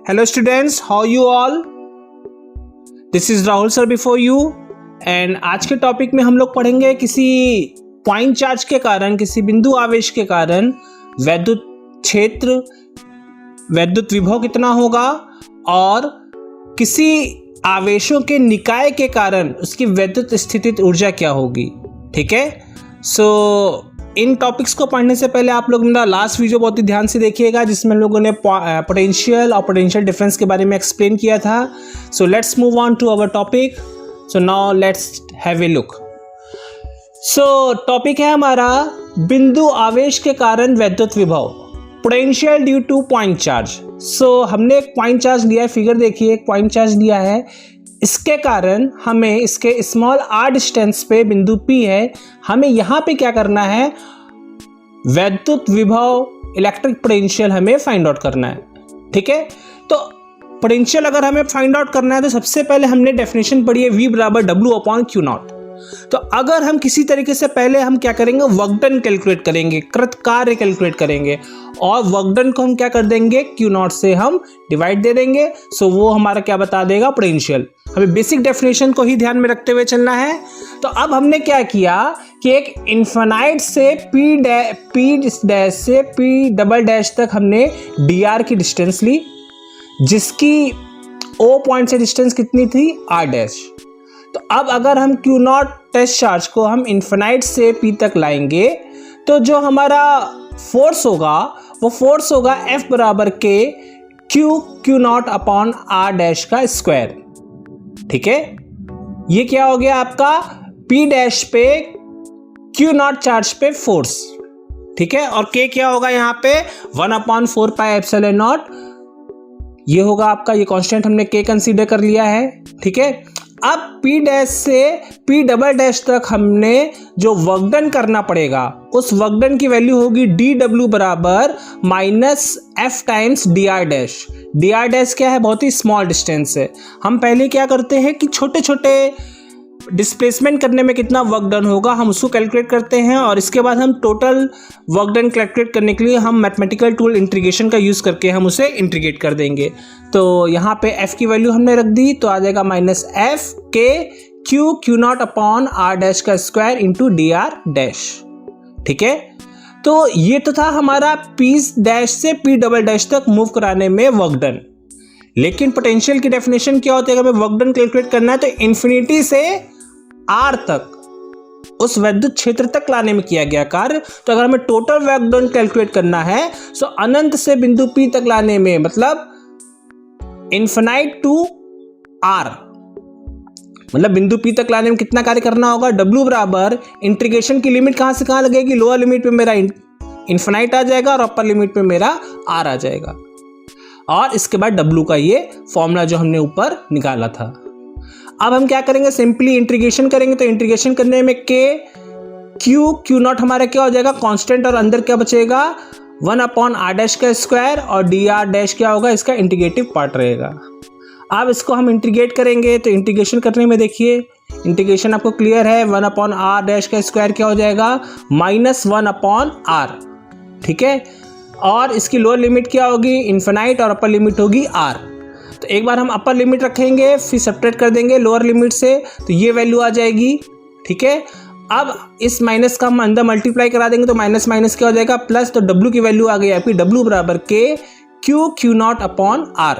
Hello students, how you all? This is Rahul sir before you and आज के topic में हम लोग पढ़ेंगे किसी पॉइंट चार्ज के कारण, किसी बिंदु आवेश के कारण वैद्युत क्षेत्र, वैद्युत विभव कितना होगा और किसी आवेशों के निकाय के कारण उसकी वैद्युत स्थितिज ऊर्जा क्या होगी। ठीक है, सो इन टॉपिक्स को पढ़ने से पहले आप लोग मेरा लास्ट वीडियो बहुत ही ध्यान से देखिएगा जिसमें हम लोगों ने पोटेंशियल और पोटेंशियल डिफरेंस के बारे में एक्सप्लेन किया था। So let's move on to our topic. So now let's have a look. So topic है हमारा बिंदु आवेश के कारण वैद्युत विभव, potential due to point charge. So हमने एक पॉइंट चार्ज लिया है, फिगर देखिए, एक पॉइंट चार्ज लिया है। इसके कारण हमें इसके स्मॉल r डिस्टेंस पे बिंदु P है, हमें यहाँ पे क्या करना है, वैद्युत विभव, इलेक्ट्रिक पोटेंशियल हमें फाइंड आउट करना है। ठीक है, तो पोटेंशियल अगर हमें फाइंड आउट करना है तो सबसे पहले हमने डेफिनेशन पढ़ी है V बराबर W/Q0। तो अगर हम किसी तरीके से पहले हम क्या करेंगे, वर्क डन कैलकुलेट करेंगे, कृत कार्य कैलकुलेट करेंगे और वर्क डन को हम क्या कर देंगे, Q0 से हम डिवाइड दे देंगे। सो वो हमारा क्या बता देगा, पोटेंशियल। हमें बेसिक डेफिनेशन को ही ध्यान में रखते हुए चलना है। तो अब हमने क्या किया कि एक इन्फिनाइट से P डैश से P डबल डैश तक हमने dr की डिस्टेंस ली, जिसकी O पॉइंट से डिस्टेंस कितनी थी, r डैश। तो अब अगर हम Q0 टेस्ट चार्ज को हम इन्फिनाइट से P तक लाएंगे तो जो हमारा फोर्स होगा वो फोर्स होगा F बराबर के Q0 अपॉन R डैश का स्क्वायर। ठीक है, ये क्या हो गया आपका P डैश पे Q0 चार्ज पे फोर्स। ठीक है, और K क्या होगा यहाँ पे 1/4πε0, ये होगा आपका, ये कांस्टेंट हमने K कंसीडर कर लिया है। ठीक है, अब P डैश से P डबल डैश तक हमने जो वर्क डन करना पड़ेगा उस वर्क डन की वैल्यू होगी dW बराबर -F times dr dash. dr dash क्या है, बहुत ही स्मॉल डिस्टेंस है। हम पहले क्या करते हैं कि छोटे छोटे डिस्प्लेसमेंट करने में कितना वर्क डन होगा हम उसको कैलकुलेट करते हैं और इसके बाद हम टोटल वर्क डन कैलकुलेट करने के लिए हम मैथमेटिकल टूल इंटीग्रेशन का यूज़ करके हम उसे इंटीग्रेट कर देंगे। तो यहाँ पे f की वैल्यू हमने रख दी तो आ जाएगा -F के Q0 अपॉन R डैश का स्क्वायर इंटू dr डैश। ठीक है, तो ये तो था हमारा P डैश से P डबल डैश तक मूव कराने में वर्क डन। लेकिन पोटेंशियल की डेफिनेशन क्या होती है, अगर हमें वर्क डन कैलकुलेट करना है तो इन्फिनिटी से R तक, उस वैद्युत क्षेत्र तक लाने में किया गया कार्य। तो अगर हमें टोटल वर्क डन कैलकुलेट करना है तो अनंत से बिंदु P तक लाने में, मतलब इन्फिनाइट टू R, मतलब बिंदु P तक लाने में कितना कार्य करना होगा, W बराबर इंटीग्रेशन की लिमिट कहां से कहां लगेगी, लोअर लिमिट पे मेरा इन्फिनाइट आ जाएगा और अपर लिमिट पे मेरा R आ जाएगा, और इसके बाद W का ये फॉर्मूला जो हमने ऊपर निकाला था। अब हम क्या करेंगे, सिंपली इंटीग्रेशन करेंगे। तो इंटीग्रेशन करने में Q0 हमारा क्या हो जाएगा, कांस्टेंट, और अंदर क्या बचेगा 1/r डैश का स्क्वायर, और dr डैश क्या होगा, इसका इंटीग्रेटिव पार्ट रहेगा। अब इसको हम इंटीग्रेट करेंगे तो इंटीग्रेशन करने में देखिए, इंटीग्रेशन आपको क्लियर है, 1/r डैश का स्क्वायर क्या हो जाएगा, -1/r। ठीक है, और इसकी लोअर लिमिट क्या होगी, इन्फिनाइट, और अपर लिमिट होगी r। तो एक बार हम अपर लिमिट रखेंगे फिर सब्ट्रैक्ट कर देंगे लोअर लिमिट से, तो ये वैल्यू आ जाएगी। ठीक है, अब इस माइनस का हम अंदर मल्टीप्लाई करा देंगे तो माइनस माइनस क्या हो जाएगा, प्लस। तो W की वैल्यू आ गई आपकी W बराबर के Q0 अपॉन R।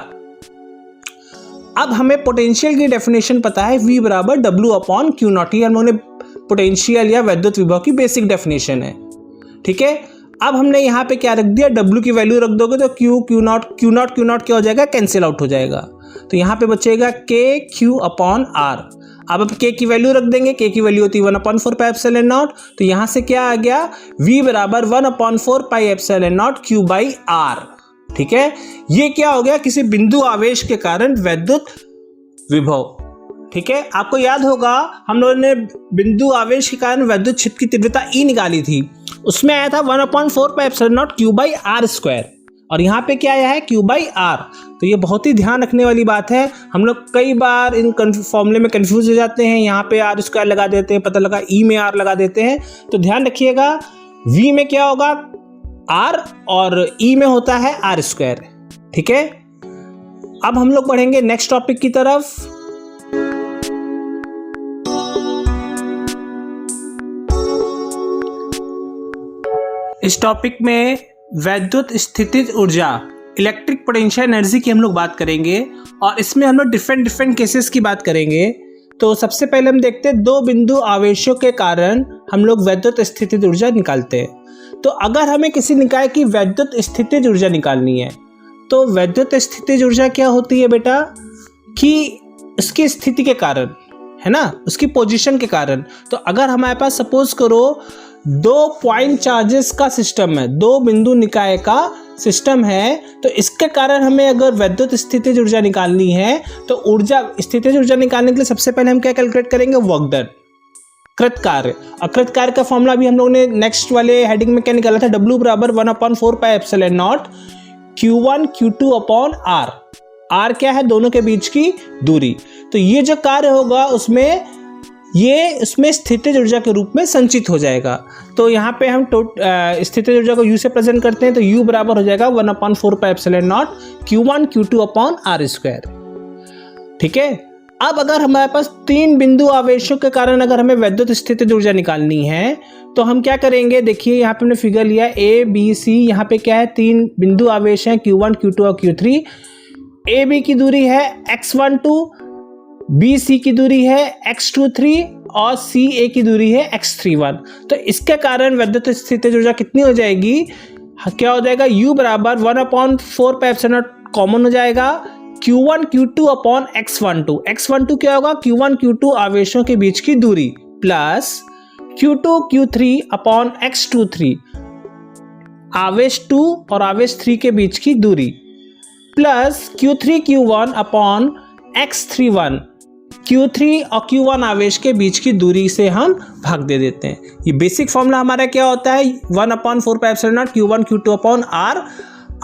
अब हमें पोटेंशियल की डेफिनेशन पता है, V बराबर W/Q0, ये हम लोगों ने पोटेंशियल या वैद्युत विभव की बेसिक डेफिनेशन है। ठीक है, अब हमने यहाँ पे क्या रख दिया, W की वैल्यू रख दोगे तो Q0 क्या हो जाएगा, कैंसिल आउट हो जाएगा। तो यहाँ पे बचेगा KQ/R। अब K की वैल्यू रख देंगे, K की वैल्यू होती है 1/4πε0। तो यहाँ से क्या आ गया, V बराबर 1/4πε0 Q/R। ठीक है, ये क्या हो गया, किसी बिंदु आवेश के कारण वैद्युत विभव। ठीक है, आपको याद होगा हम लोगों ने बिंदु आवेश के कारण वैद्युत क्षेत्र की तीव्रता E निकाली थी, उसमें आया था 1/4πε0 Q/R स्क्वायर, और यहाँ पे क्या आया है, Q/R। तो ये बहुत ही ध्यान रखने वाली बात है, हम लोग कई बार इन फॉर्मूले में कंफ्यूज हो जाते हैं, यहाँ पे R स्क्वायर लगा देते हैं, पता लगा E में R लगा देते हैं। तो ध्यान रखिएगा, V में क्या होगा R और E में होता है R स्क्वायर। ठीक है, अब हम लोग बढ़ेंगे नेक्स्ट टॉपिक की तरफ। इस टॉपिक में वैद्युत स्थितिज ऊर्जा, इलेक्ट्रिक पोटेंशियल एनर्जी की हम लोग बात करेंगे और इसमें हम लोग डिफरेंट केसेस की बात करेंगे। तो सबसे पहले हम देखते हैं दो बिंदु आवेशों के कारण हम लोग वैद्युत स्थितिज ऊर्जा निकालते हैं। तो अगर हमें किसी निकाय की वैद्युत स्थितिज ऊर्जा निकालनी है तो वैद्युत स्थितिज ऊर्जा क्या होती है बेटा, कि उसकी स्थिति के कारण, है ना, उसकी पोजीशन के कारण। तो अगर हमारे पास सपोज करो दो पॉइंट चार्जेस का सिस्टम है, दो बिंदु निकाय का सिस्टम है, तो इसके कारण हमें अगर वैद्युत स्थितिज ऊर्जा निकालनी है तो स्थितिज ऊर्जा निकालने के लिए सबसे पहले हम क्या कैलकुलेट करेंगे, वर्क डन, कृत कार्य। और कृत कार्य का फॉर्मूला भी हम लोगों ने नेक्स्ट वाले हेडिंग में क्या निकाला था, W बराबर 1/4πε0 Q1 Q2 upon R। R क्या है, दोनों के बीच की दूरी। तो ये जो कार्य होगा उसमें स्थितिज ऊर्जा के रूप में संचित हो जाएगा। तो यहाँ पे हम स्थितिज ऊर्जा को U से प्रेजेंट करते हैं, तो U बराबर हो जाएगा 1/4πε0 Q1 Q2 अपॉन R²। ठीक है। अब अगर हमारे पास तीन बिंदु आवेशों के कारण अगर हमें वैद्युत स्थितिज ऊर्जा निकालनी है तो हम क्या करेंगे, देखिए यहाँ पे हमने फिगर लिया A B C, यहाँ पे क्या है, तीन बिंदु आवेश हैं Q1 Q2 और Q3। A B की दूरी है x12, B C की दूरी है x23 और C A की दूरी है x31। तो इसके कारण वैद्युत स्थितिज ऊर्जा कितनी हो जाएगी, क्या हो जाएगा, U बराबर 1/4πε0 कॉमन हो जाएगा Q1 Q2 upon x12। x12 क्या होगा, Q1 Q2 आवेशों के बीच की दूरी plus Q2 Q3 upon x23 आवेश 2 और आवेश 3 के बीच की दूरी plus Q3 Q1 upon x31 Q3 और Q1 आवेश के बीच की दूरी से हम भाग दे देते हैं। ये बेसिक फॉर्मूला हमारा क्या होता है, 1/4πε0 Q1 Q2 upon R।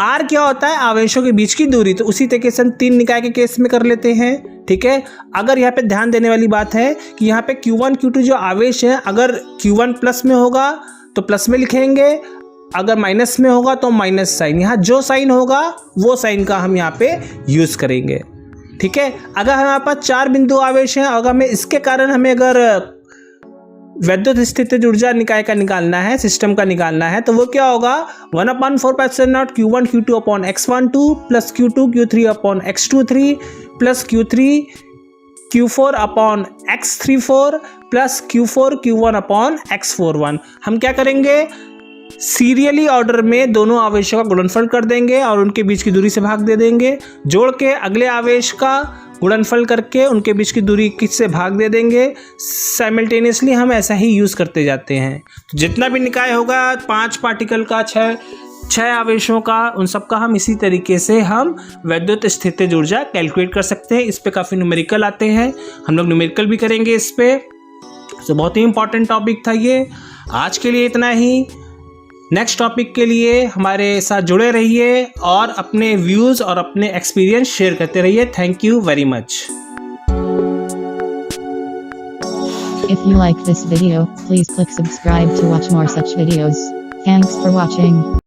R क्या होता है, आवेशों के बीच की दूरी। तो उसी तरीके से हम तीन निकाय के केस में कर लेते हैं। ठीक है। अगर यहाँ पे ध्यान देने वाली बात है कि यहाँ पे Q1 Q2 जो आवेश है, अगर Q1 प्लस में होगा तो प्लस में लिखेंगे, अगर माइनस में होगा तो माइनस साइन। यहाँ जो साइन होगा वो साइन का हम यहाँ पे यूज करेंगे। ठीक है। अगर हमारे पास चार बिंदु आवेश हैं, अगर हमें इसके कारण हमें अगर वैद्युत स्थितिज ऊर्जा निकाय का निकालना है, सिस्टम का निकालना है, तो वो क्या होगा, 1/4πε0 Q1 Q2 upon x12 plus Q2 Q3 upon x23 plus Q3 Q4 upon x34 plus Q4 Q1 upon x41। हम क्या करेंगे, सीरियली ऑर्डर में दोनों आवेशों का गुणनफल कर देंगे और उनके बीच की दूरी से भाग दे देंगे। जोड़ के अगले आवेश का गुणनफल करके उनके बीच की दूरी किससे भाग दे देंगे। साइमल्टेनियसली हम ऐसा ही यूज़ करते जाते हैं। तो जितना भी निकाय होगा 5 पार्टिकल का, 6 आवेशों का, उन सब का हम इसी तरीके से हम वैद्युत स्थितिज ऊर्जा कैलकुलेट कर सकते हैं। इस पे काफ़ी न्यूमेरिकल आते हैं, हम लोग न्यूमेरिकल भी करेंगे इस पे। तो बहुत ही इंपॉर्टेंट टॉपिक था ये। आज के लिए इतना ही। नेक्स्ट टॉपिक के लिए हमारे साथ जुड़े रहिए और अपने व्यूज़ और अपने एक्सपीरियंस शेयर करते रहिए। Thank you very much. If you like this video, please click subscribe to watch more such videos. Thanks for watching.